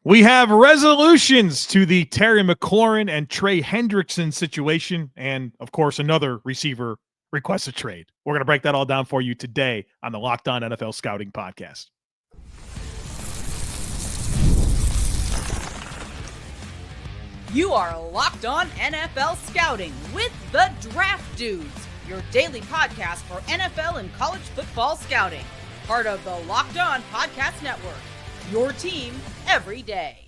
We have resolutions to the Terry McLaurin and Trey Hendrickson situation, and of course, another receiver requests a trade. We're going to break that all down for you today on the Locked On NFL Scouting Podcast. You are Locked On NFL Scouting with the Draft Dudes, your daily podcast for NFL and college football scouting. Part of the Locked On Podcast Network, your team every day.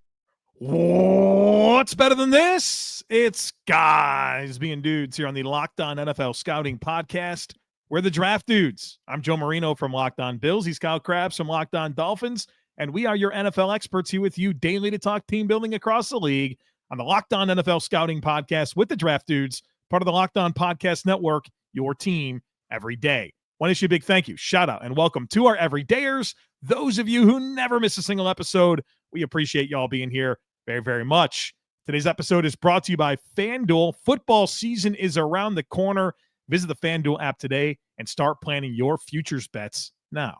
What's better than this? It's guys being dudes here on the Locked On NFL Scouting Podcast. We're the Draft Dudes. I'm Joe Marino from Locked On Bills. He's Kyle Krabs from Locked On Dolphins. And we are your NFL experts here with you daily to talk team building across the league on the Locked On NFL Scouting Podcast with the Draft Dudes, part of the Locked On Podcast Network, your team every day. Want to issue a big thank you, shout out, and welcome to our everydayers. Those of you who never miss a single episode, we appreciate y'all being here very, very much. Today's episode is brought to you by FanDuel. Football season is around the corner. Visit the FanDuel app today and start planning your futures bets now.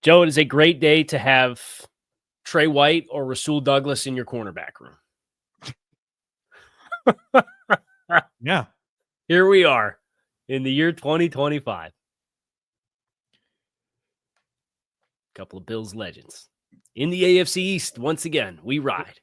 Joe, it is a great day to have Trey White or Rasul Douglas in your cornerback room. Yeah. Here we are in the year 2025. Couple of Bills legends. In the AFC East, once again, we ride.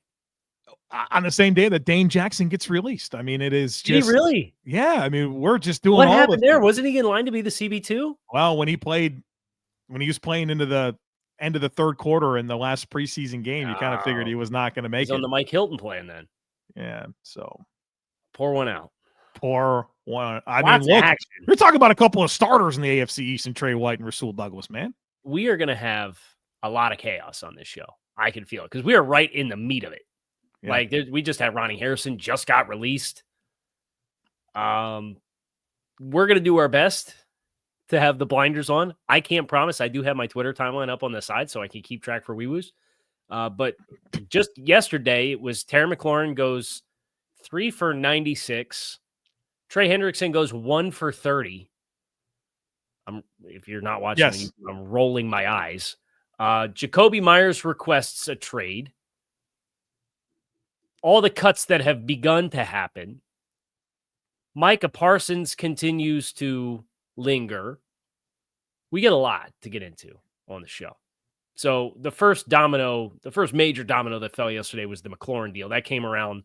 On the same day that Dane Jackson gets released. I mean, it is just... Did he really? Yeah, I mean, we're just doing what all happened there? things. Wasn't he in line to be the CB2? Well, when he was playing into the end of the third quarter in the last preseason game, you kind of figured he was not going to make He's it. on the Mike Hilton plan then. Yeah, so... Pour one out. Pour one. I Lots mean, look, of action. you're talking about a couple of starters in the AFC East and Trey White and Rasul Douglas, man. We are going to have a lot of chaos on this show. I can feel it because we are right in the meat of it. Yeah. Like we just had Ronnie Harrison just got released. We're going to do our best to have the blinders on. I can't promise. I do have my Twitter timeline up on the side so I can keep track for Wee-Woos. But just yesterday, it was Terry McLaurin goes 3 for 96. Trey Hendrickson goes 1 for 30. If you're not watching, yes. I'm rolling my eyes. Jacoby Meyers requests a trade. All the cuts that have begun to happen. Micah Parsons continues to linger. We get a lot to get into on the show. So the first major domino that fell yesterday was the McLaurin deal. That came around,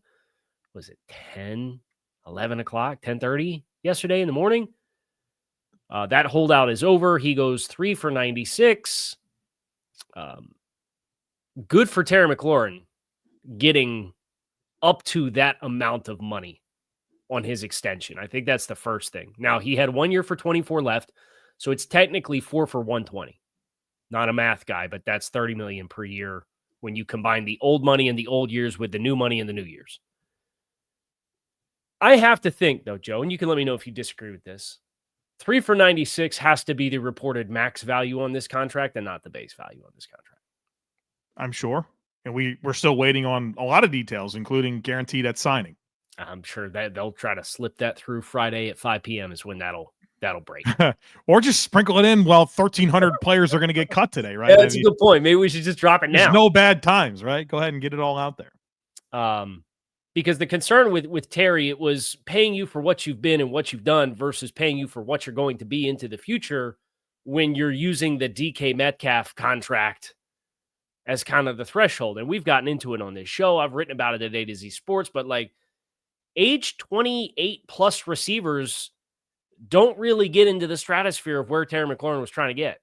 was it 10, 11 o'clock, 10:30 yesterday in the morning? That holdout is over. He goes 3 for 96. Good for Terry McLaurin getting up to that amount of money on his extension. I think that's the first thing. Now, he had 1 year for 24 left, so it's technically 4 for 120. Not a math guy, but that's $30 million per year when you combine the old money in the old years with the new money in the new years. I have to think, though, Joe, and you can let me know if you disagree with this, 3 for 96 has to be the reported max value on this contract and not the base value on this contract. I'm sure. And we're still waiting on a lot of details, including guaranteed at signing. I'm sure that they'll try to slip that through Friday at 5 p.m. is when that'll break. Or just sprinkle it in while 1,300 players are going to get cut today, right? Yeah, that's a good point. Maybe we should just drop it now. There's no bad times, right? Go ahead and get it all out there. Because the concern with Terry, it was paying you for what you've been and what you've done versus paying you for what you're going to be into the future when you're using the DK Metcalf contract as kind of the threshold. And we've gotten into it on this show. I've written about it at A to Z Sports, but like age 28 plus receivers don't really get into the stratosphere of where Terry McLaurin was trying to get.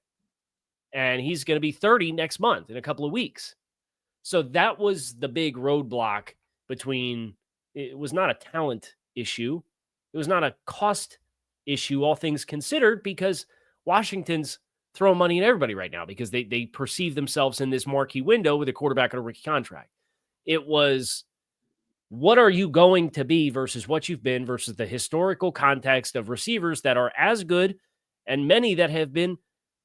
And he's going to be 30 next month in a couple of weeks. So that was the big roadblock between, it was not a talent issue. It was not a cost issue, all things considered, because Washington's throwing money at everybody right now because they perceive themselves in this marquee window with a quarterback on a rookie contract. It was, what are you going to be versus what you've been versus the historical context of receivers that are as good and many that have been,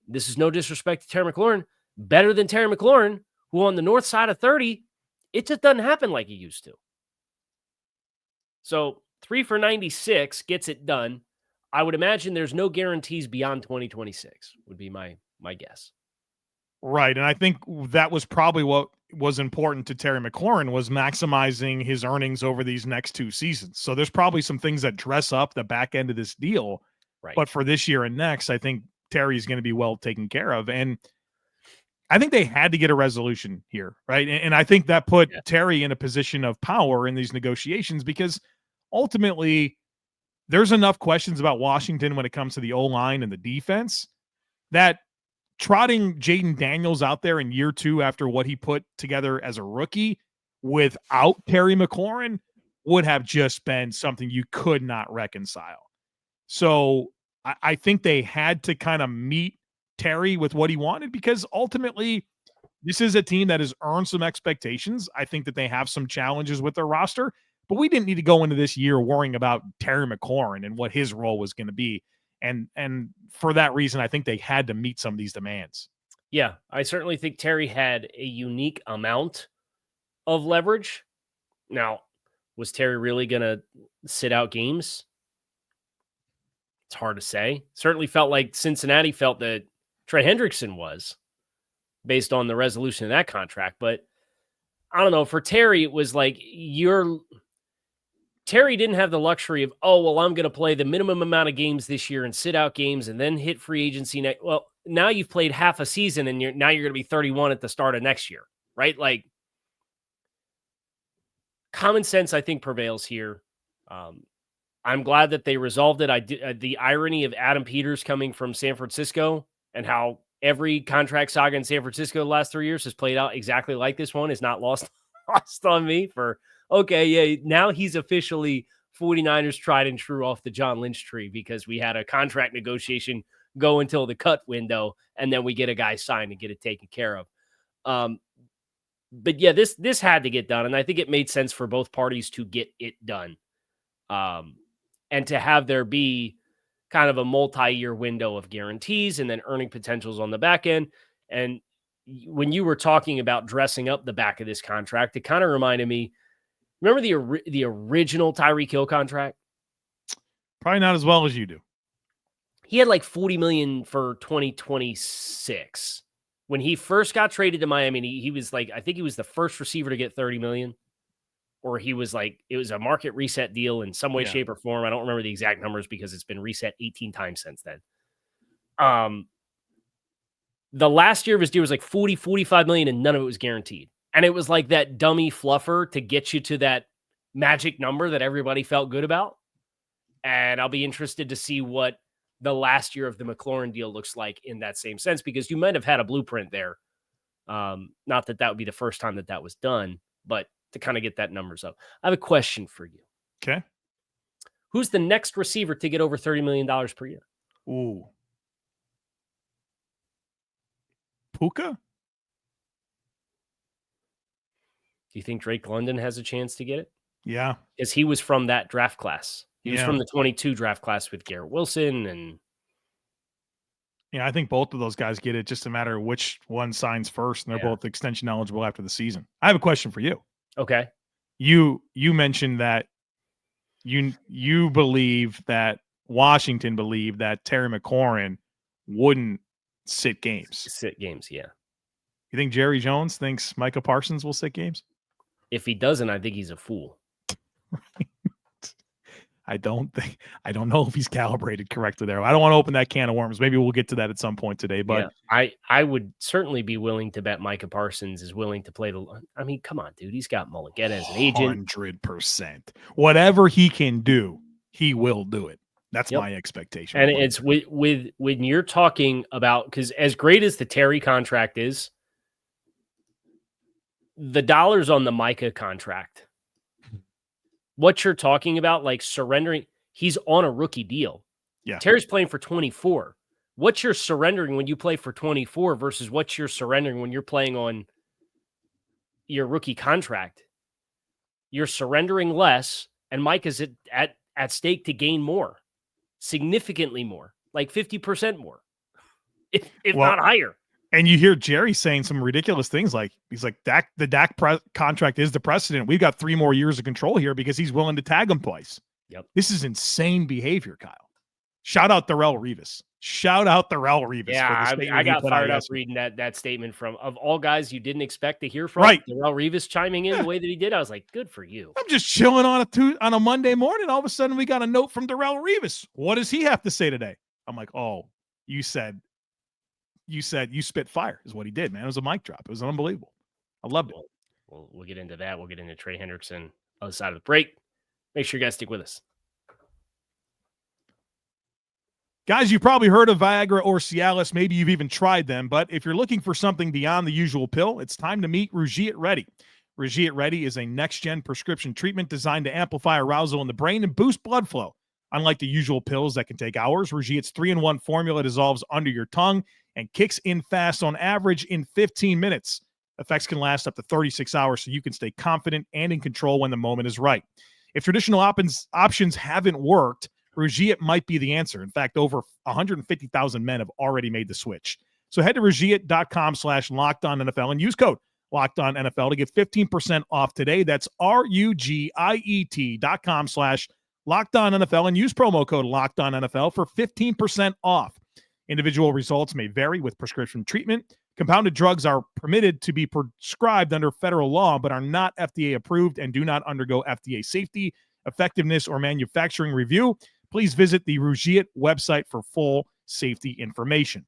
this is no disrespect to Terry McLaurin, better than Terry McLaurin, who on the north side of 30, it just doesn't happen like it used to. So 3 for 96 gets it done. I would imagine there's no guarantees beyond 2026 would be my guess. Right. And I think that was probably what was important to Terry McLaurin was maximizing his earnings over these next 2 seasons. So there's probably some things that dress up the back end of this deal. Right. But for this year and next, I think Terry's going to be well taken care of. And I think they had to get a resolution here, right? And I think that put Terry in a position of power in these negotiations, because ultimately there's enough questions about Washington when it comes to the O-line and the defense that trotting Jaden Daniels out there in year 2 after what he put together as a rookie without Terry McLaurin would have just been something you could not reconcile. So I think they had to kind of meet Terry with what he wanted, because ultimately this is a team that has earned some expectations. I think that they have some challenges with their roster, but we didn't need to go into this year worrying about Terry McLaurin and what his role was going to be. And for that reason, I think they had to meet some of these demands. Yeah, I certainly think Terry had a unique amount of leverage. Now, was Terry really going to sit out games? It's hard to say. Certainly felt like Cincinnati felt that Trey Hendrickson was, based on the resolution of that contract. But I don't know. For Terry, it was like Terry didn't have the luxury of, oh, well, I'm going to play the minimum amount of games this year and sit out games and then hit free agency next. Well, now you've played half a season and you're going to be 31 at the start of next year, right? Like, common sense, I think, prevails here. I'm glad that they resolved it. The irony of Adam Peters coming from San Francisco and how every contract saga in San Francisco the last 3 years has played out exactly like this one is not lost on me for, okay, yeah, now he's officially 49ers tried and true off the John Lynch tree, because we had a contract negotiation go until the cut window, and then we get a guy signed and get it taken care of. But yeah, this had to get done, and I think it made sense for both parties to get it done. And to have there be kind of a multi-year window of guarantees and then earning potentials on the back end. And when you were talking about dressing up the back of this contract, it kind of reminded me, remember the original Tyreek Hill contract? Probably not as well as you do. He had like $40 million for 2026. When he first got traded to Miami, he was like, I think he was the first receiver to get $30 million. Or he was like, it was a market reset deal in some way, shape, or form. I don't remember the exact numbers because it's been reset 18 times since then. The last year of his deal was like 45 million, and none of it was guaranteed. And it was like that dummy fluffer to get you to that magic number that everybody felt good about. And I'll be interested to see what the last year of the McLaurin deal looks like in that same sense, because you might have had a blueprint there. Not that would be the first time that was done, but to kind of get that numbers up. I have a question for you. Okay. Who's the next receiver to get over $30 million per year? Ooh. Puka? Do you think Drake London has a chance to get it? Yeah. Because he was from that draft class. He was from the 22 draft class with Garrett Wilson. And yeah, I think both of those guys get it. Just a matter of which one signs first, and they're both extension eligible after the season. I have a question for you. Okay. You mentioned that you believe that Washington believed that Terry McLaurin wouldn't sit games. Yeah. You think Jerry Jones thinks Micah Parsons will sit games? If he doesn't, I think he's a fool. I don't know if he's calibrated correctly there. I don't want to open that can of worms. Maybe we'll get to that at some point today. But I would certainly be willing to bet Micah Parsons is willing to play I mean, come on, dude. He's got Mulligan as an agent. 100%. Whatever he can do, he will do it. That's my expectation. And it's with when you're talking about, because as great as the Terry contract is, the dollars on the Micah contract, what you're talking about, like surrendering, he's on a rookie deal. Yeah. Terry's playing for 24. What you're surrendering when you play for 24 versus what you're surrendering when you're playing on your rookie contract, you're surrendering less, and Mike is at stake to gain more, significantly more, like 50% more, if not higher. And you hear Jerry saying some ridiculous things like, he's like, the Dak contract is the precedent. We've got 3 more years of control here because he's willing to tag him twice. Yep. This is insane behavior, Kyle. Shout out Darrelle Revis. Shout out Darrelle Revis. Yeah, for the I got fired up yesterday. reading that statement from, of all guys you didn't expect to hear from, Right. Darrelle Revis chiming in the way that he did. I was like, good for you. I'm just chilling on a Monday morning. All of a sudden, we got a note from Darrelle Revis. What does he have to say today? I'm like, oh, you said you spit fire is what he did, man. It was a mic drop. It was unbelievable. I loved it. We'll get into that. We'll get into Trey Hendrickson other side of the break. Make sure you guys stick with us. Guys, you've probably heard of Viagra or Cialis. Maybe you've even tried them. But if you're looking for something beyond the usual pill, it's time to meet Rugiet Ready. Rugiet Ready is a next-gen prescription treatment designed to amplify arousal in the brain and boost blood flow. Unlike the usual pills that can take hours, Rugiet's 3-in-1 formula dissolves under your tongue and kicks in fast, on average in 15 minutes. Effects can last up to 36 hours, so you can stay confident and in control when the moment is right. If traditional options haven't worked, Rugiet might be the answer. In fact, over 150,000 men have already made the switch. So head to Rugiet.com/LockedOnNFL and use code LockedOnNFL to get 15% off today. That's RUGIET.com/LockedOnNFL and use promo code LockedOnNFL for 15% off. Individual results may vary with prescription treatment. Compounded drugs are permitted to be prescribed under federal law, but are not FDA approved and do not undergo FDA safety, effectiveness, or manufacturing review. Please visit the Rugiet website for full safety information.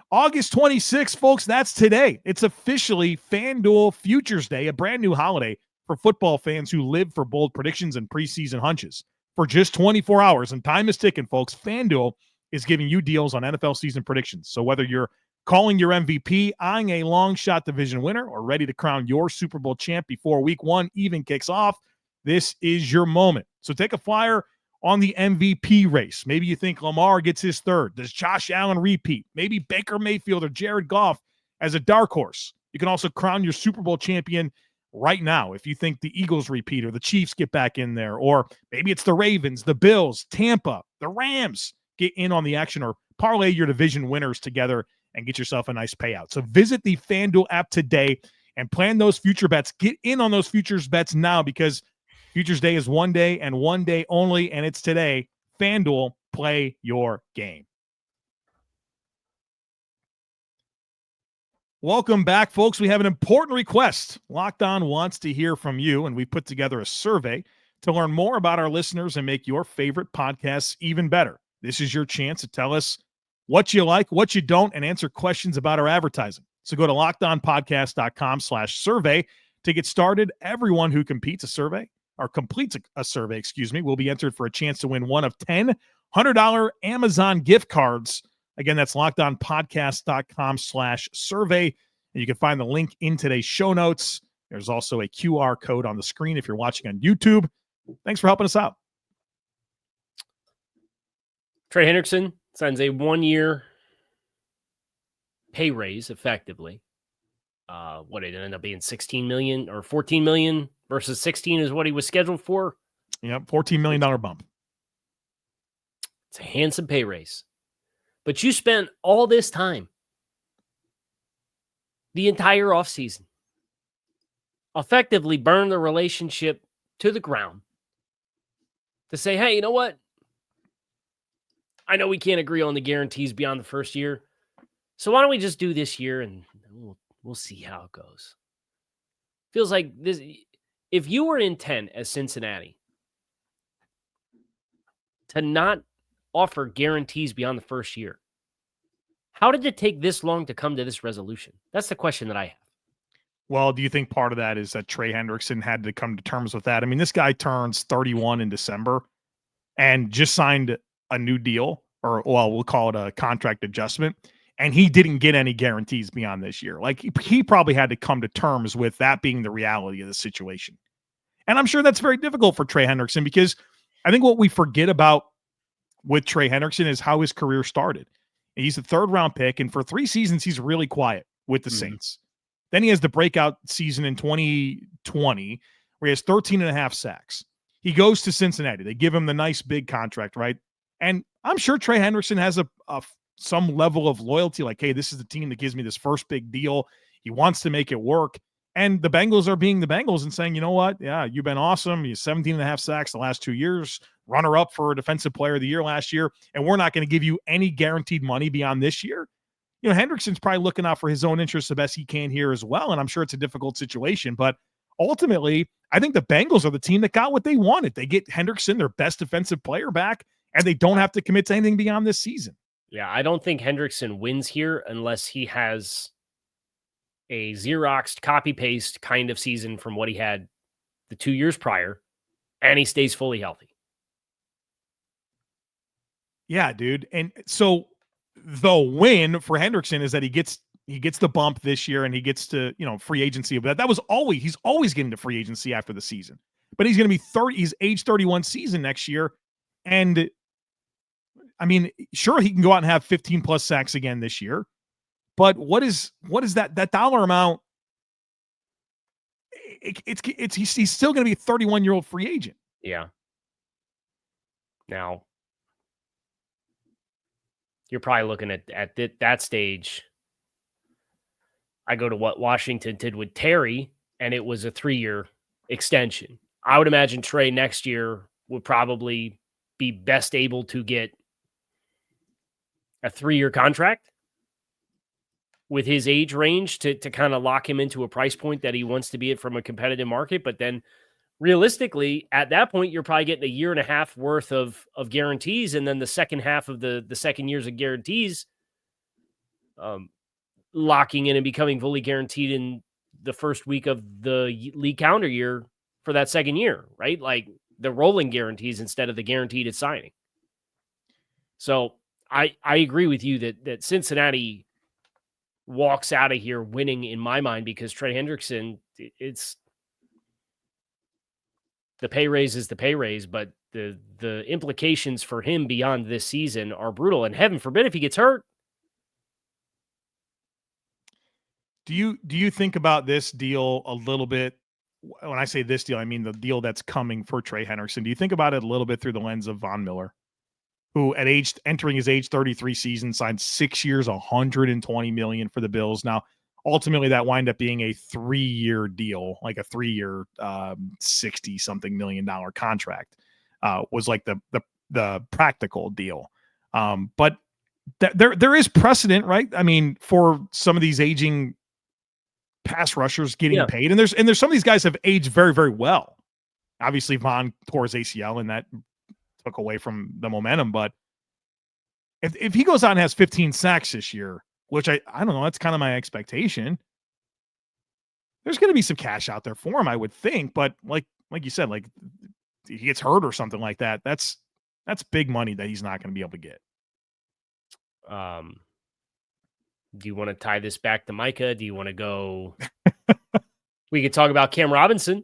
August 26th, folks, that's today. It's officially FanDuel Futures Day, a brand new holiday for football fans who live for bold predictions and preseason hunches. For just 24 hours, and time is ticking, folks, FanDuel is giving you deals on NFL season predictions. So whether you're calling your MVP, eyeing a long shot division winner, or ready to crown your Super Bowl champ before week 1 even kicks off, this is your moment. So take a flyer on the MVP race. Maybe you think Lamar gets his third. Does Josh Allen repeat? Maybe Baker Mayfield or Jared Goff as a dark horse. You can also crown your Super Bowl champion right now if you think the Eagles repeat or the Chiefs get back in there, or maybe it's the Ravens, the Bills, Tampa, the Rams get in on the action, or parlay your division winners together and get yourself a nice payout. So visit the FanDuel app today and plan those future bets. Get in on those futures bets now, because Futures Day is one day and one day only, and it's today. FanDuel, play your game. Welcome back, folks. We have an important request. Locked On wants to hear from you, and we put together a survey to learn more about our listeners and make your favorite podcasts even better. This is your chance to tell us what you like, what you don't, and answer questions about our advertising. So go to LockedOnPodcast.com/survey to get started. Everyone who completes a survey will be entered for a chance to win one of 10 $100 Amazon gift cards. Again, that's LockedOnPodcast.com/survey. And you can find the link in today's show notes. There's also a QR code on the screen if you're watching on YouTube. Thanks for helping us out. Trey Hendrickson signs a 1-year pay raise, effectively. What it ended up being $16 million or $14 million versus 16 is what he was scheduled for. Yep, $14 million bump. It's a handsome pay raise. But you spent all this time, the entire offseason, effectively burn the relationship to the ground to say, hey, you know what? I know we can't agree on the guarantees beyond the first year, so why don't we just do this year and we'll see how it goes. Feels like this. If you were intent as Cincinnati to not offer guarantees beyond the first year, how did it take this long to come to this resolution? That's the question that I have. Well, do you think part of that is that Trey Hendrickson had to come to terms with that? I mean, this guy turns 31 in December and just signed a new deal, or well, we'll call it a contract adjustment, and he didn't get any guarantees beyond this year. Like, he probably had to come to terms with that being the reality of the situation. And I'm sure that's very difficult for Trey Hendrickson, because I think what we forget about with Trey Hendrickson is how his career started. He's a 3rd-round pick, and for 3 seasons, he's really quiet with the Saints. Then he has the breakout season in 2020 where he has 13.5 sacks. He goes to Cincinnati. They give him the nice big contract, right? And I'm sure Trey Hendrickson has some level of loyalty, like, hey, this is the team that gives me this first big deal. He wants to make it work. And the Bengals are being the Bengals and saying, you know what? Yeah, you've been awesome. You 17 and a half sacks the last 2 years, runner up for defensive player of the year last year. And we're not going to give you any guaranteed money beyond this year. You know, Hendrickson's probably looking out for his own interests the best he can here as well. And I'm sure it's a difficult situation, but ultimately, I think the Bengals are the team that got what they wanted. They get Hendrickson, their best defensive player, back, and they don't have to commit to anything beyond this season. Yeah, I don't think Hendrickson wins here unless he has a Xeroxed copy-paste kind of season from what he had the 2 years prior, and he stays fully healthy. Yeah, dude. And so the win for Hendrickson is that he gets the bump this year and he gets to, free agency. But that was he's always getting to free agency after the season. But he's going to be 30, he's age 31 season next year. And I mean, sure, he can go out and have 15 plus sacks again this year. But what is that dollar amount? He's still going to be a 31-year-old free agent. Yeah. Now, you're probably looking at that stage. I go to what Washington did with Terry, and it was a 3-year extension. I would imagine Trey next year would probably be best able to get a 3-year contract with his age range to kind of lock him into a price point that he wants to be at from a competitive market. But then realistically, at that point, you're probably getting a year and a half worth of guarantees. And then the second half of the second years of guarantees, locking in and becoming fully guaranteed in the first week of the league calendar year for that second year, right? Like the rolling guarantees instead of the guaranteed at signing. So I agree with you that Cincinnati walks out of here winning in my mind, because Trey Hendrickson, it's the pay raise is the pay raise, but the implications for him beyond this season are brutal. And heaven forbid if he gets hurt. Do you think about this deal a little bit? When I say this deal, I mean the deal that's coming for Trey Hendrickson. Do you think about it a little bit through the lens of Von Miller, who entering his age 33 season signed 6 years, $120 million for the Bills? Now, ultimately, that wind up being a 3-year deal, like a 3-year, $60-something million contract. Was like the practical deal. But there is precedent, right? I mean, for some of these aging pass rushers getting paid, and there's some of these guys have aged very, very well. Obviously, Von tore his ACL, and that took away from the momentum. But if he goes out and has 15 sacks this year, which I don't know, that's kind of my expectation, there's going to be some cash out there for him, I would think. But like you said, like if he gets hurt or something like that, that's big money that he's not going to be able to get. Do you want to tie this back to Micah? Do you want to go? We could talk about Cam Robinson. I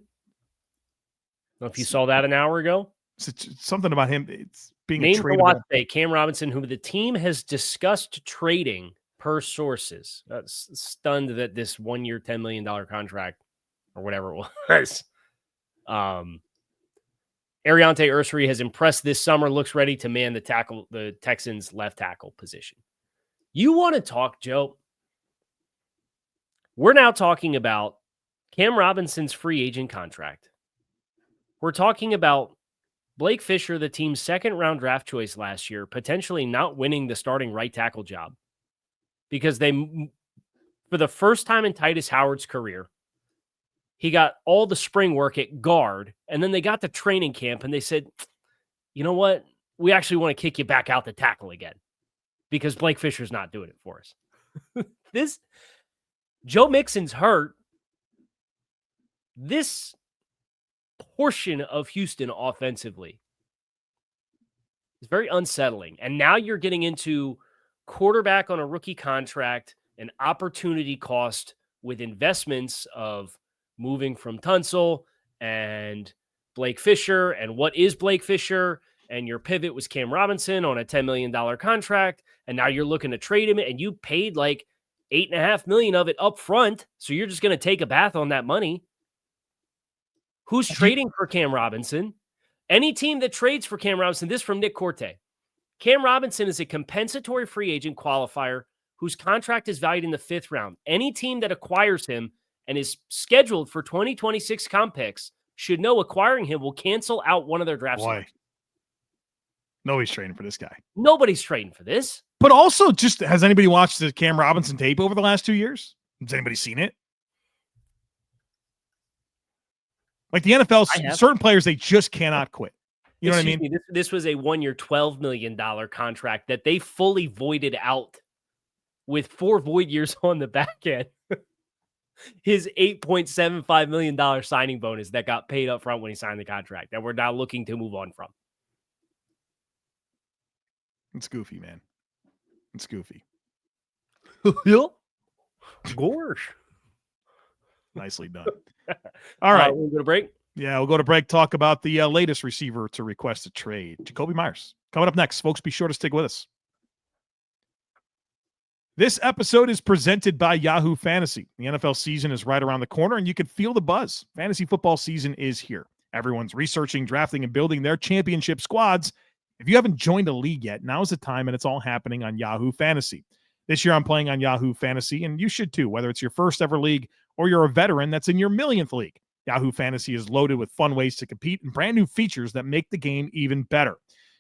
don't know if you saw that an hour ago. Something about him. It's being named a for watch today. Cam Robinson, who the team has discussed trading per sources. That's stunned that this 1-year, $10 million contract or whatever it was. Ariante Ursary has impressed this summer. Looks ready to man the Texans' left tackle position. You want to talk, Joe? We're now talking about Cam Robinson's free agent contract. We're talking about Blake Fisher, the team's second-round draft choice last year, potentially not winning the starting right tackle job because they, for the first time in Titus Howard's career, he got all the spring work at guard, and then they got to training camp, and they said, you know what? We actually want to kick you back out to tackle again because Blake Fisher's not doing it for us. Joe Mixon's hurt. This portion of Houston offensively is very unsettling. And now you're getting into quarterback on a rookie contract, an opportunity cost with investments of moving from Tunsil and Blake Fisher. And what is Blake Fisher? And your pivot was Cam Robinson on a $10 million contract. And now you're looking to trade him, and you paid like $8.5 million of it up front. So you're just going to take a bath on that money. Who's trading for Cam Robinson? Any team that trades for Cam Robinson, this from Nick Corte. Cam Robinson is a compensatory free agent qualifier whose contract is valued in the 5th round. Any team that acquires him and is scheduled for 2026 comp picks should know acquiring him will cancel out one of their draft selections. Nobody's trading for this guy. Nobody's trading for this. But also, just has anybody watched the Cam Robinson tape over the last 2 years? Has anybody seen it? Like the NFL, certain players, they just cannot quit. You know what I mean? This was a 1 year, $12 million contract that they fully voided out with 4 void years on the back end. His $8.75 million signing bonus that got paid up front when he signed the contract that we're now looking to move on from. It's goofy, man. It's goofy. Gosh. Nicely done. All right. We'll go to break. Yeah, we'll go to break. Talk about the latest receiver to request a trade, Jakobi Meyers. Coming up next, folks, be sure to stick with us. This episode is presented by Yahoo Fantasy. The NFL season is right around the corner, and you can feel the buzz. Fantasy football season is here. Everyone's researching, drafting, and building their championship squads. If you haven't joined a league yet, now's the time, and it's all happening on Yahoo Fantasy. This year, I'm playing on Yahoo Fantasy, and you should too, whether it's your first ever league or you're a veteran that's in your millionth league. Yahoo Fantasy is loaded with fun ways to compete and brand new features that make the game even better.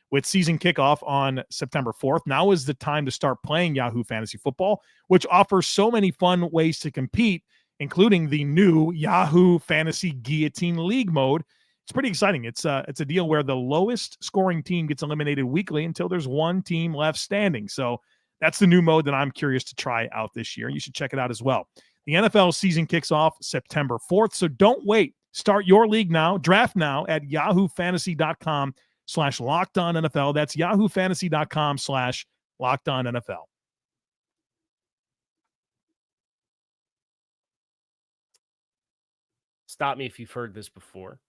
With season kickoff on September 4th, now is the time to start playing Yahoo Fantasy Football, which offers so many fun ways to compete, including the new Yahoo Fantasy Guillotine League mode. It's pretty exciting. It's a deal where the lowest scoring team gets eliminated weekly until there's one team left standing. So that's the new mode that I'm curious to try out this year. You should check it out as well. The NFL season kicks off September 4th, so don't wait. Start your league now. Draft now at yahoofantasy.com/LockedOnNFL. That's yahoofantasy.com/LockedOnNFL. Stop me if you've heard this before,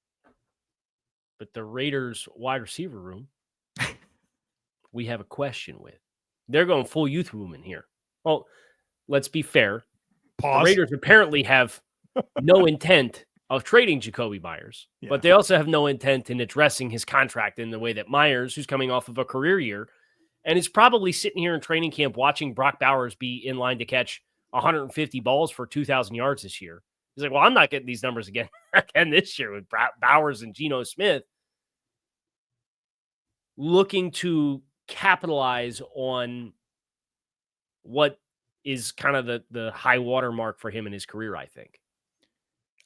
but the Raiders wide receiver room, we have a question with. They're going full youth movement here. Well, let's be fair. Pause. The Raiders apparently have no intent of trading Jacoby Meyers, but they also have no intent in addressing his contract in the way that Meyers, who's coming off of a career year, and is probably sitting here in training camp watching Brock Bowers be in line to catch 150 balls for 2,000 yards this year. He's like, well, I'm not getting these numbers again this year with Bowers and Geno Smith, looking to capitalize on what is kind of the high water mark for him in his career, I think.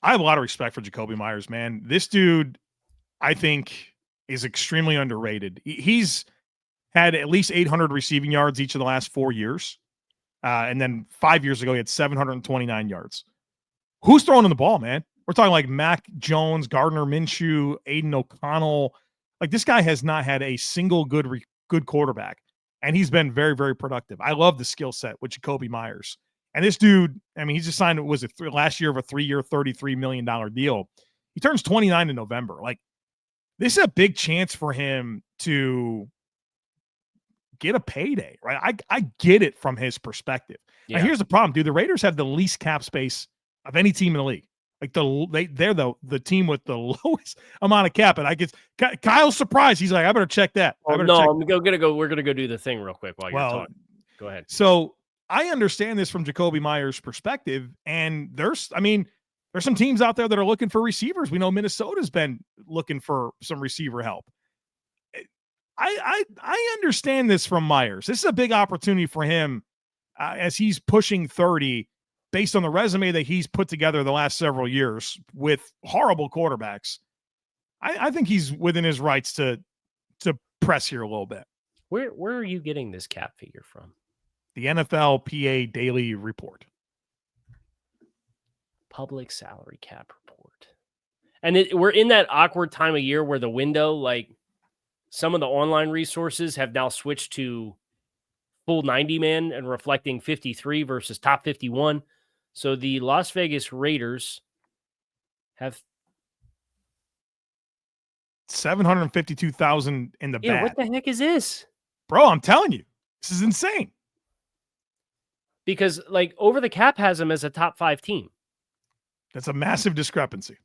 I have a lot of respect for Jakobi Meyers, man. This dude, I think, is extremely underrated. He's had at least 800 receiving yards each of the last 4 years. And then 5 years ago, he had 729 yards. Who's throwing in the ball, man? We're talking like Mac Jones, Gardner Minshew, Aiden O'Connell. Like, this guy has not had a single good quarterback. And he's been very, very productive. I love the skill set with Jakobi Meyers. And this dude, I mean, he just signed, last year of a 3-year, $33 million deal. He turns 29 in November. Like, this is a big chance for him to get a payday, right? I get it from his perspective. Yeah. Now, here's the problem, dude. The Raiders have the least cap space of any team in the league. Like, they're the team with the lowest amount of cap. And I guess Kyle's surprised. He's like, I better check that. Oh, no, we're going to go do the thing real quick while you're talking. Go ahead. So I understand this from Jakobi Meyers' perspective. And there's some teams out there that are looking for receivers. We know Minnesota's been looking for some receiver help. I understand this from Meyers. This is a big opportunity for him as he's pushing 30, based on the resume that he's put together the last several years with horrible quarterbacks. I think he's within his rights to press here a little bit. Where are you getting this cap figure from? The NFLPA Daily Report. Public salary cap report. And we're in that awkward time of year where the window, like some of the online resources have now switched to full 90 man and reflecting 53 versus top 51. So the Las Vegas Raiders have 752,000 in the bag. What the heck is this? Bro, I'm telling you, this is insane. Because like Over the Cap has them as a top 5 team. That's a massive discrepancy.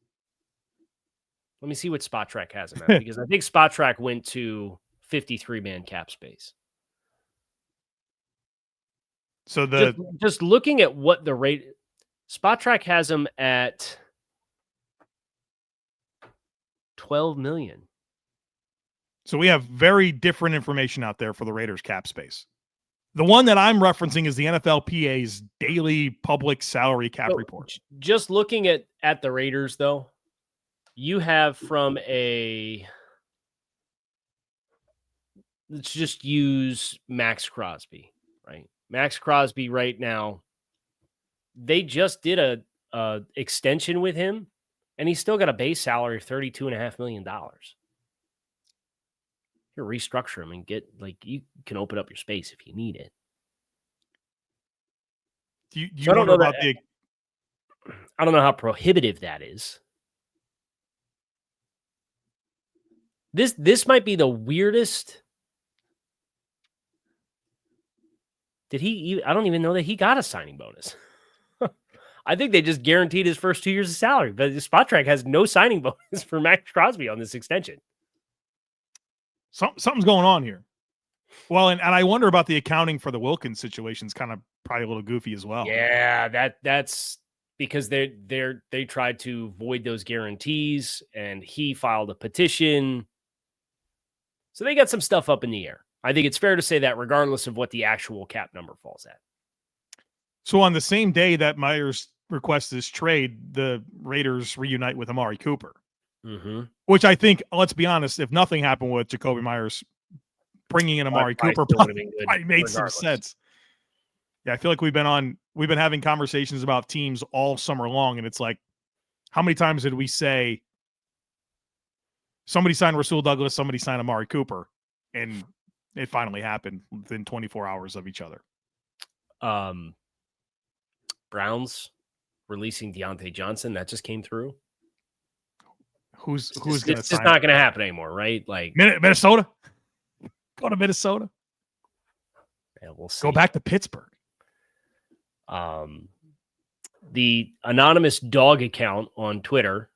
Let me see what Spot Track has them at, because I think Spot Track went to 53-man cap space. So just looking at what the rate, Spot Track has him at $12 million. So we have very different information out there for the Raiders cap space. The one that I'm referencing is the NFLPA's daily public salary cap report. Just looking at the Raiders, though, you have from let's just use Max Crosby, right? Max Crosby right now, they just did a extension with him, and he's still got a base salary of $32.5 million. You restructure him and get, you can open up your space if you need it. I don't know about I don't know how prohibitive that is. This might be the weirdest. I don't even know that he got a signing bonus. I think they just guaranteed his first 2 years of salary, but the Spot Track has no signing bonus for Max Crosby on this extension. Something's going on here. Well, and I wonder about the accounting for the Wilkins situation. Is kind of probably a little goofy as well. Yeah, that's because they tried to void those guarantees, and he filed a petition. So they got some stuff up in the air. I think it's fair to say that regardless of what the actual cap number falls at. So on the same day that Meyers requests this trade, the Raiders reunite with Amari Cooper. Mm-hmm. Which I think, let's be honest, if nothing happened with Jacoby Meyers, bringing in Amari Cooper probably made some sense. Yeah, I feel like we've been having conversations about teams all summer long, and it's like, how many times did we say somebody signed Rasul Douglas, somebody signed Amari Cooper, and it finally happened within 24 hours of each other. Browns releasing Deontay Johnson, that just came through. Who's it's just not going to happen anymore, right? Like Minnesota. Go to Minnesota. Yeah, we'll see. Go back to Pittsburgh. The anonymous dog account on Twitter.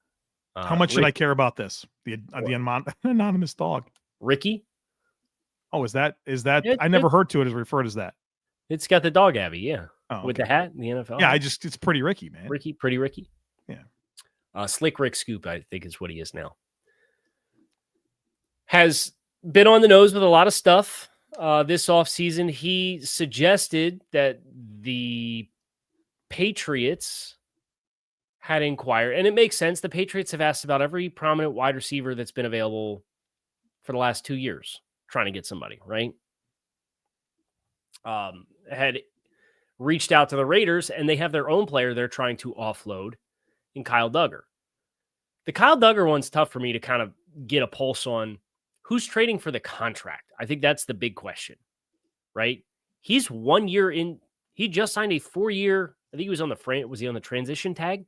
How much should I care about this? The anonymous dog. Ricky. Oh, is that? I never heard to it as referred as that. It's got the dog Abby, yeah. Oh, okay. With the hat in the NFL. Yeah, it's Pretty Ricky, man. Pretty Ricky. Yeah. Slick Rick Scoop, I think is what he is now. Has been on the nose with a lot of stuff this offseason. He suggested that the Patriots had inquired, and it makes sense. The Patriots have asked about every prominent wide receiver that's been available for the last 2 years, trying to get somebody, right? Had reached out to the Raiders, and they have their own player they're trying to offload in Kyle Duggar. The Kyle Duggar one's tough for me to kind of get a pulse on who's trading for the contract. I think that's the big question, right? He's 1 year in. He just signed a 4-year. I think he was on was he on the transition tag?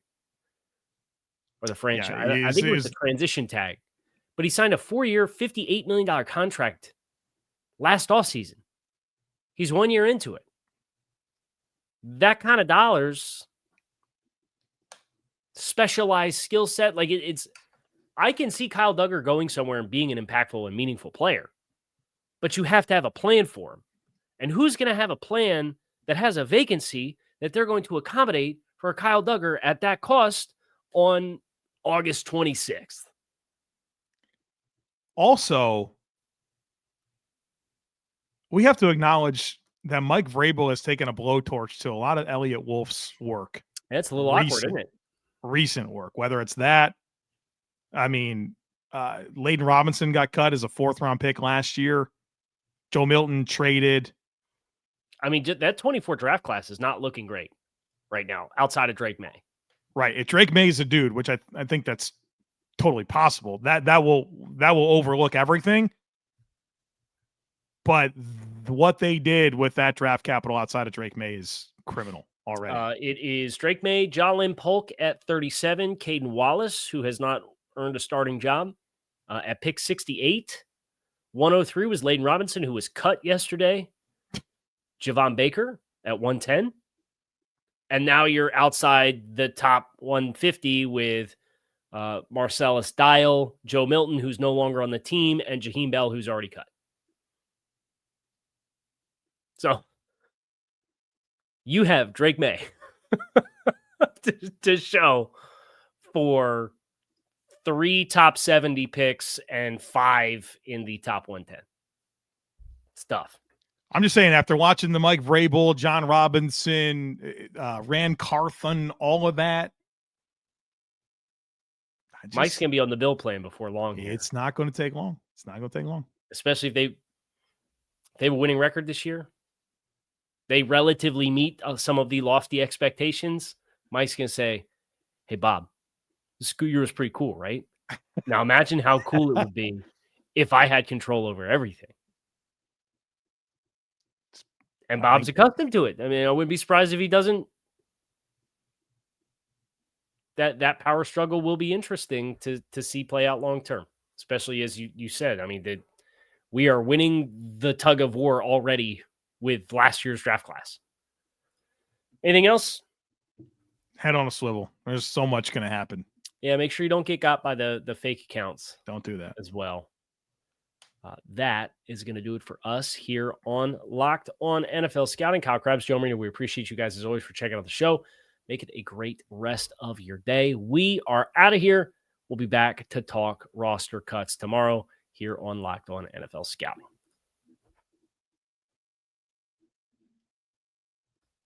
Or the franchise? Yeah, I think it was the transition tag. But he signed a 4-year, $58 million contract last offseason. He's 1 year into it. That kind of dollars, specialized skill set, like it's. I can see Kyle Duggar going somewhere and being an impactful and meaningful player, but you have to have a plan for him. And who's going to have a plan that has a vacancy that they're going to accommodate for Kyle Duggar at that cost on August 26th? Also, we have to acknowledge that Mike Vrabel has taken a blowtorch to a lot of Elliott Wolf's work. That's a little awkward, isn't it? Recent work, whether it's that. I mean, Layden Robinson got cut as a 4th-round pick last year. Joe Milton traded. I mean, that 24 draft class is not looking great right now, outside of Drake May. Right. If Drake May is a dude, which I think that's totally possible, that will overlook everything. But what they did with that draft capital outside of Drake May is criminal already. It is Drake May, Jalen Polk at 37, Caden Wallace, who has not earned a starting job, at pick 68. 103 was Layden Robinson, who was cut yesterday. Javon Baker at 110. And now you're outside the top 150 with Marcellus Dial, Joe Milton, who's no longer on the team, and Jaheim Bell, who's already cut. So you have Drake May, to show for 3 top 70 picks and 5 in the top 110. Stuff. I'm just saying, after watching the Mike Vrabel, John Robinson, Rand Carthon, all of that, Mike's going to be on the Bill plan before long. It's not going to take long. It's not going to take long. Especially if they have a winning record this year. They relatively meet some of the lofty expectations. Mike's going to say, hey, Bob, this school year was pretty cool, right? Now imagine how cool it would be if I had control over everything. And Bob's accustomed to it. I mean, I wouldn't be surprised if he doesn't. That power struggle will be interesting to see play out long term, especially as you said. I mean, we are winning the tug of war already with last year's draft class. Anything else? Head on a swivel. There's so much going to happen. Yeah, make sure you don't get got by the fake accounts. Don't do that as well. That is going to do it for us here on Locked On NFL Scouting. Kyle Krabs, Joe Marino, we appreciate you guys as always for checking out the show. Make it a great rest of your day. We are out of here. We'll be back to talk roster cuts tomorrow here on Locked On NFL Scouting.